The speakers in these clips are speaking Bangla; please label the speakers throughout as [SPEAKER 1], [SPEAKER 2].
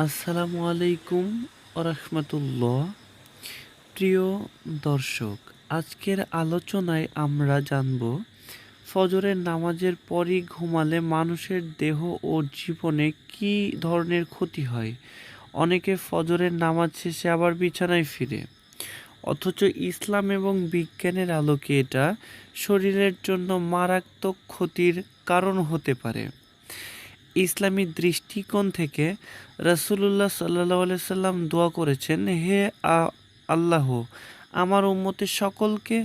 [SPEAKER 1] আসসালামু আলাইকুম রাহমাতুল্লাহ। প্রিয় দর্শক, আজকের আলোচনায় আমরা জানব ফজরের নামাজের পরই ঘুমালে মানুষের দেহ ও জীবনে কী ধরনের ক্ষতি হয়। অনেকে ফজরের নামাজ শেষে আবার বিছানায় ফিরে, অথচ ইসলাম এবং বিজ্ঞানের আলোকে এটা শরীরের জন্য মারাত্মক ক্ষতির কারণ হতে পারে। ইসলামী দৃষ্টিকোণ থেকে রাসূলুল্লাহ সাল্লাল্লাহু আলাইহি সাল্লাম দোয়া করেছেন, হে আল্লাহ, আমার উম্মতের সকলকে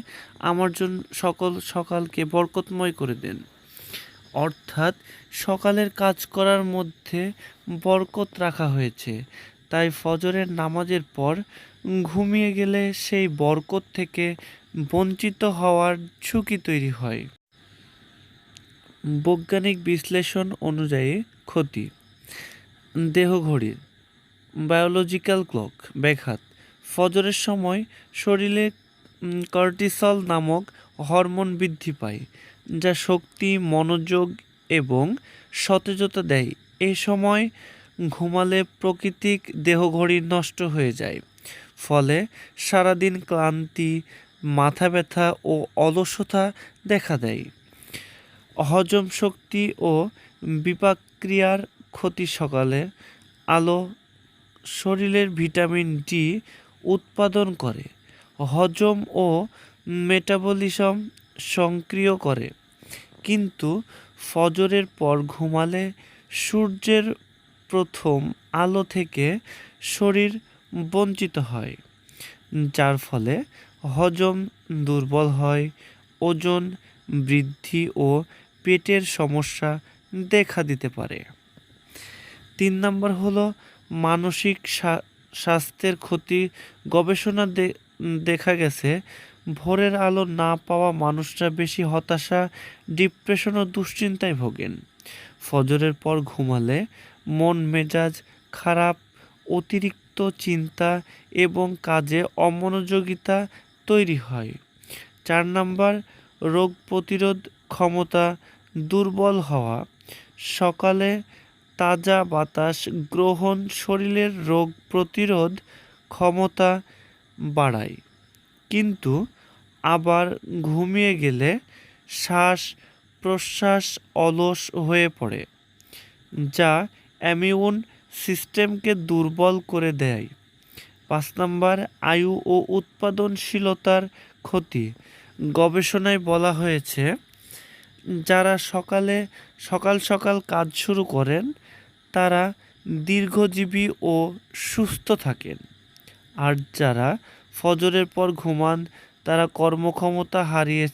[SPEAKER 1] আমার জন্য সকালকে বরকতময় করে দেন। অর্থাৎ সকালের কাজ করার মধ্যে বরকত রাখা হয়েছে। তাই ফজরের নামাজের পর ঘুমিয়ে গেলে সেই বরকত থেকে বঞ্চিত হওয়ার ঝুঁকি তৈরি হয়। বৈজ্ঞানিক বিশ্লেষণ অনুযায়ী ক্ষতি: দেহঘড়ির বায়োলজিক্যাল ক্লক ব্যাঘাত। ফজরের সময় শরীরে কর্টিসল নামক হরমোন বৃদ্ধি পায়, যা শক্তি, মনোযোগ এবং সতেজতা দেয়। এ সময় ঘুমালে প্রাকৃতিক দেহঘড়ি নষ্ট হয়ে যায়, ফলে সারাদিন ক্লান্তি, মাথা ব্যথা ও অলসতা দেখা দেয়। হজম শক্তি ও বিপাকক্রিয়ার ক্ষতি: সকালে আলো শরীরের ভিটামিন ডি উৎপাদন করে, হজম ও মেটাবলিজম সক্রিয় করে, কিন্তু ফজরের পর ঘুমালে সূর্যের প্রথম আলো থেকে শরীর বঞ্চিত হয়, যার ফলে হজম দুর্বল হয়, ওজন বৃদ্ধি ও পেটের সমস্যা দেখা দিতে পারে। ৩ নম্বর হলো মানসিক স্বাস্থ্যের ক্ষতি। গবেষণা দেখা গেছে, ভোরের আলো না পাওয়া মানুষরা বেশি হতাশা, ডিপ্রেশন ও দুশ্চিন্তায় ভোগেন। ফজরের পর ঘুমালে মন মেজাজ খারাপ, অতিরিক্ত চিন্তা এবং কাজে অমনোযোগিতা তৈরি হয়। ৪ নম্বর, রোগ প্রতিরোধ ক্ষমতা দুর্বল হওয়া। সকালে তাজা বাতাস গ্রহণ শরীরের রোগ প্রতিরোধ ক্ষমতা বাড়ায়, কিন্তু আবার ঘুমিয়ে গেলে শ্বাস প্রশ্বাস অলস হয়ে পড়ে, যা ইমিউন সিস্টেমকে দুর্বল করে দেয়। ৫ নম্বর, আয়ু ও উৎপাদনশীলতার ক্ষতি। গবেষণায় বলা হয়েছে, যারা সকাল সকাল কাজ শুরু করেন তারা দীর্ঘজীবী ও সুস্থ থাকেন, আর যারা ফজরের পর ঘুমান তারা কর্মক্ষমতা হারিয়ে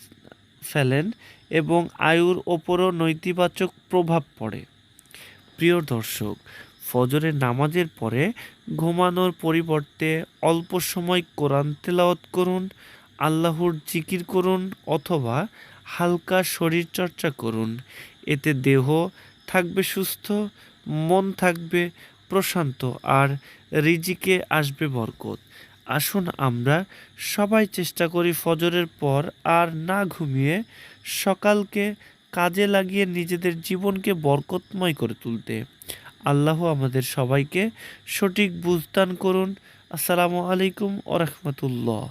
[SPEAKER 1] ফেলেন এবং আয়ুর ওপরও নেতিবাচক প্রভাব পড়ে। প্রিয় দর্শক, ফজরের নামাজের পরে ঘুমানোর পরিবর্তে অল্প সময় কোরআন তেলাওয়াত করুন, আল্লাহর জিকির করুন অথবা হালকা শরীরচর্চা করুন। এতে দেহ থাকবে সুস্থ, মন থাকবে প্রশান্ত, আর রিজিকে আসবে বরকত। আসুন আমরা সবাই চেষ্টা করি ফজরের পর আর না ঘুমিয়ে সকালকে কাজে লাগিয়ে নিজেদের জীবনকে বরকতময় করে তুলতে। আল্লাহ আমাদের সবাইকে সঠিক বুঝ দান করুন। আসসালামু আলাইকুম ওয়া রাহমাতুল্লাহ।